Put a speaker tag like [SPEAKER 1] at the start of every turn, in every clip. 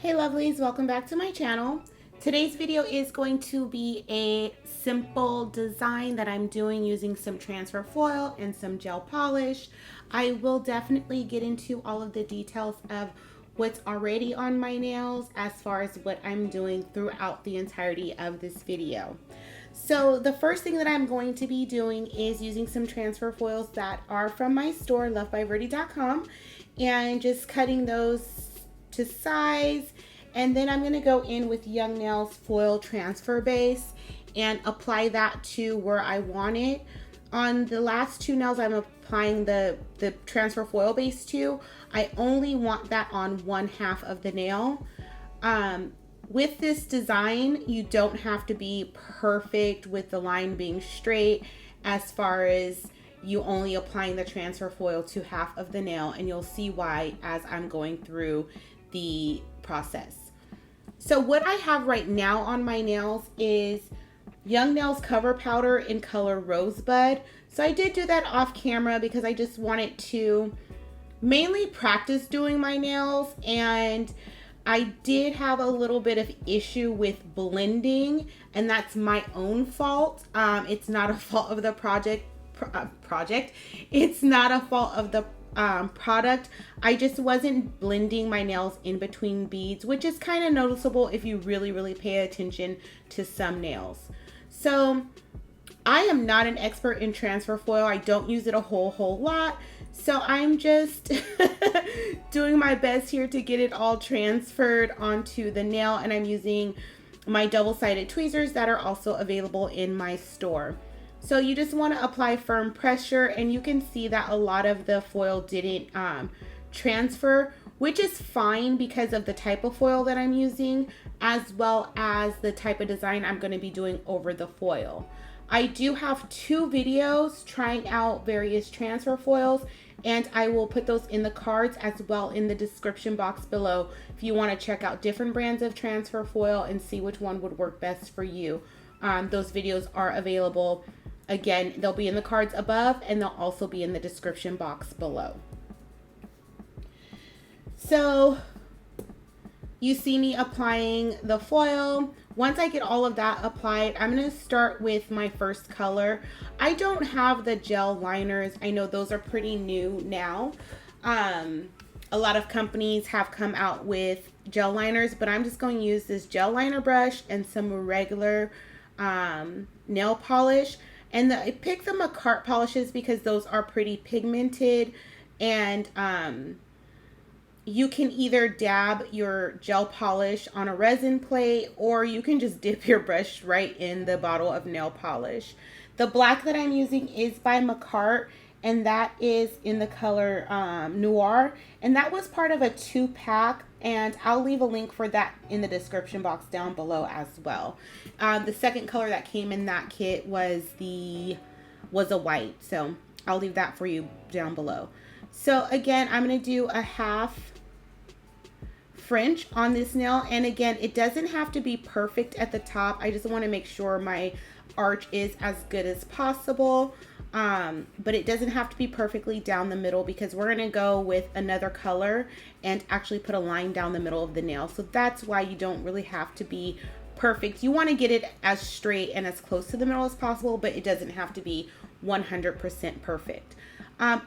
[SPEAKER 1] Hey lovelies, welcome back to my channel. Today's video is going to be a simple design that I'm doing using some transfer foil and some gel polish. I will definitely get into all of the details of what's already on my nails as far as what I'm doing throughout the entirety of this video. So the first thing that I'm going to be doing is using some transfer foils that are from my store, lovedbyverdie.com, and just cutting those to size, and then I'm going to go in with Young Nails foil transfer base and apply that to where I want it. On the last two nails I'm applying the transfer foil base to, I only want that on one half of the nail. With this design, you don't have to be perfect with the line being straight as far as you only applying the transfer foil to half of the nail, and you'll see why as I'm going through the process. So what I have right now on my nails is Young Nails cover powder in color Rosebud. So I did do that off camera because I just wanted to mainly practice doing my nails, and I did have a little bit of issue with blending, and that's my own fault. It's not a fault of the project. It's not a fault of the product. I just wasn't blending my nails in between beads, which is kind of noticeable if you really pay attention to some nails. So I am not an expert in transfer foil. I don't use it a whole lot. So I'm just doing my best here to get it all transferred onto the nail, and I'm using my double-sided tweezers that are also available in my store. So you just want to apply firm pressure, and you can see that a lot of the foil didn't transfer, which is fine because of the type of foil that I'm using, as well as the type of design I'm going to be doing over the foil. I do have two videos trying out various transfer foils, and I will put those in the cards as well in the description box below if you want to check out different brands of transfer foil and see which one would work best for you. Those videos are available. Again, they'll be in the cards above, and they'll also be in the description box below. So you see me applying the foil. Once I get all of that applied, I'm going to start with my first color. I don't have the gel liners. I know those are pretty new now. A lot of companies have come out with gel liners, but I'm just going to use this gel liner brush and some regular nail polish. And I picked the MAKARTT polishes because those are pretty pigmented, and you can either dab your gel polish on a resin plate, or you can just dip your brush right in the bottle of nail polish. The black that I'm using is by MAKARTT, and that is in the color Noir, and that was part of a 2-pack, and I'll leave a link for that in the description box down below as well. The second color that came in that kit was a white, so I'll leave that for you down below. So again, I'm going to do a half French on this nail, and again, it doesn't have to be perfect at the top. I just want to make sure my arch is as good as possible, but it doesn't have to be perfectly down the middle because we're going to go with another color and actually put a line down the middle of the nail. So that's why you don't really have to be perfect. You want to get it as straight and as close to the middle as possible, but it doesn't have to be 100% perfect.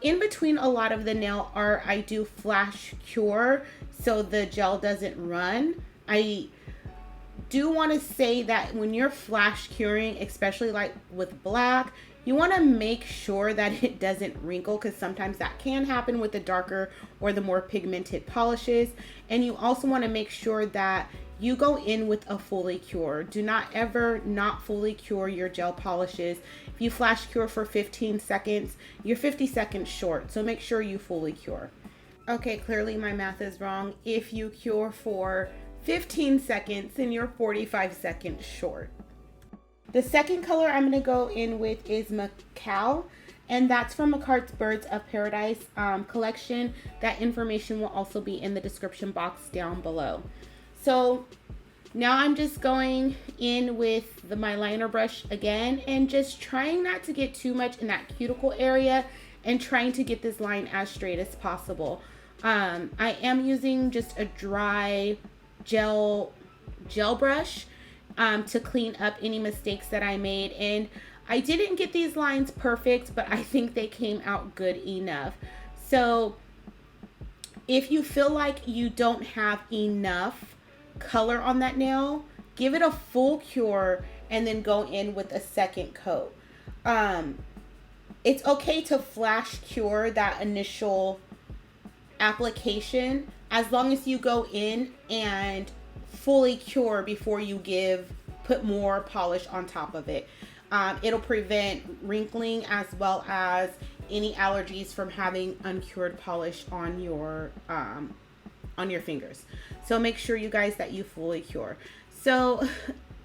[SPEAKER 1] In between a lot of the nail art, I do flash cure so the gel doesn't run. I do want to say that when you're flash curing, especially like with black, you want to make sure that it doesn't wrinkle, because sometimes that can happen with the darker or the more pigmented polishes. And you also want to make sure that you go in with a fully cure. Do not ever not fully cure your gel polishes. If you flash cure for 15 seconds, you're 50 seconds short. So make sure you fully cure. Okay, clearly my math is wrong. If you cure for 15 seconds, then you're 45 seconds short. The second color I'm going to go in with is Macao, and that's from MAKARTT's Birds of Paradise collection. That information will also be in the description box down below. So now I'm just going in with my liner brush again, and just trying not to get too much in that cuticle area, and trying to get this line as straight as possible. I am using just a dry gel brush to clean up any mistakes that I made. And I didn't get these lines perfect, but I think they came out good enough. So if you feel like you don't have enough color on that nail, give it a full cure and then go in with a second coat. It's okay to flash cure that initial application as long as you go in and fully cure before you put more polish on top of it. It'll prevent wrinkling as well as any allergies from having uncured polish on your fingers. So make sure, you guys, that you fully cure. So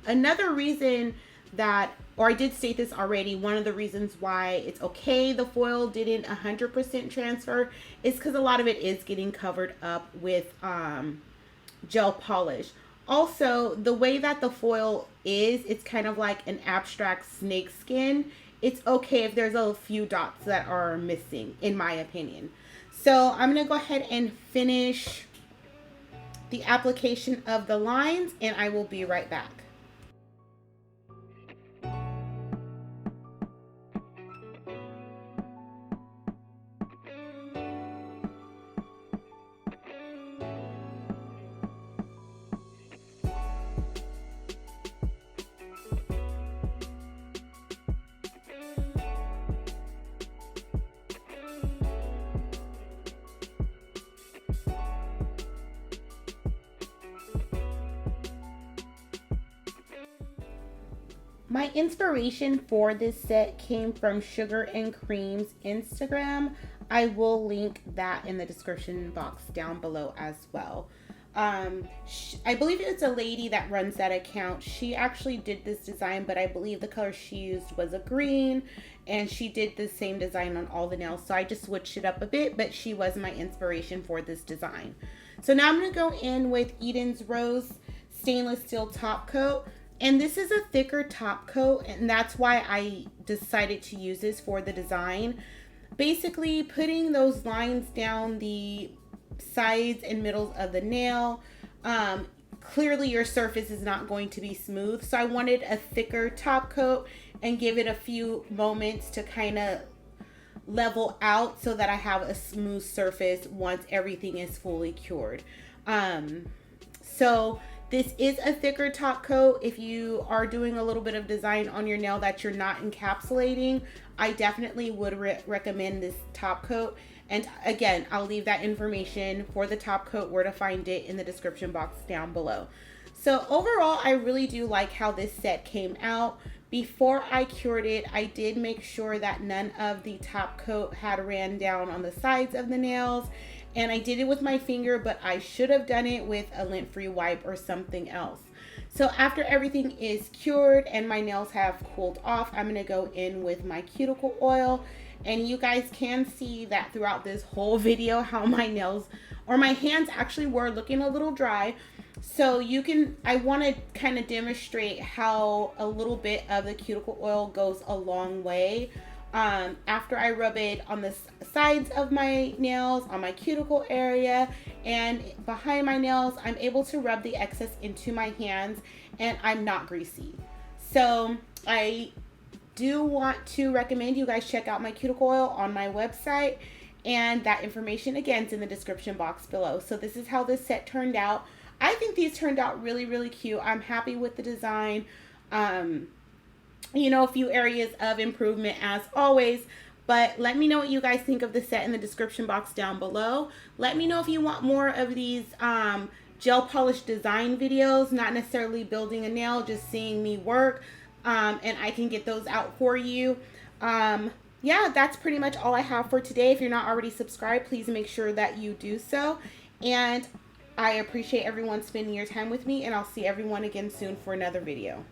[SPEAKER 1] another reason that, or I did state this already, one of the reasons why it's okay the foil didn't 100% transfer is because a lot of it is getting covered up with gel polish. Also, the way that the foil is, it's kind of like an abstract snake skin. It's okay if there's a few dots that are missing, in my opinion. So I'm going to go ahead and finish the application of the lines, and I will be right back. My inspiration for this set came from Sugar and Cream's Instagram. I will link that in the description box down below as well. I believe it's a lady that runs that account. She actually did this design, but I believe the color she used was a green, and she did the same design on all the nails. So I just switched it up a bit, but she was my inspiration for this design. So now I'm going to go in with Eden's Rose stainless steel top coat. And this is a thicker top coat, and that's why I decided to use this for the design. Basically, putting those lines down the sides and middles of the nail. Clearly your surface is not going to be smooth, so I wanted a thicker top coat and give it a few moments to kind of level out so that I have a smooth surface once everything is fully cured. So this is a thicker top coat. If you are doing a little bit of design on your nail that you're not encapsulating, I definitely would recommend this top coat. And again, I'll leave that information for the top coat, where to find it, in the description box down below. So overall, I really do like how this set came out. Before I cured it, I did make sure that none of the top coat had ran down on the sides of the nails. And I did it with my finger, but I should have done it with a lint-free wipe or something else. So after everything is cured and my nails have cooled off, I'm going to go in with my cuticle oil. And you guys can see that throughout this whole video how my nails, or my hands actually were looking a little dry. So I want to kind of demonstrate how a little bit of the cuticle oil goes a long way. After I rub it on the sides of my nails, on my cuticle area, and behind my nails, I'm able to rub the excess into my hands, and I'm not greasy. So I do want to recommend you guys check out my cuticle oil on my website, and that information again is in the description box below. So this is how this set turned out. I think these turned out really, really cute. I'm happy with the design. You know, a few areas of improvement as always, but let me know what you guys think of the set in the description box down below. Let me know if you want more of these gel polish design videos, not necessarily building a nail, just seeing me work, and I can get those out for you. Yeah, that's pretty much all I have for today. If you're not already subscribed, please make sure that you do so, and I appreciate everyone spending your time with me, and I'll see everyone again soon for another video.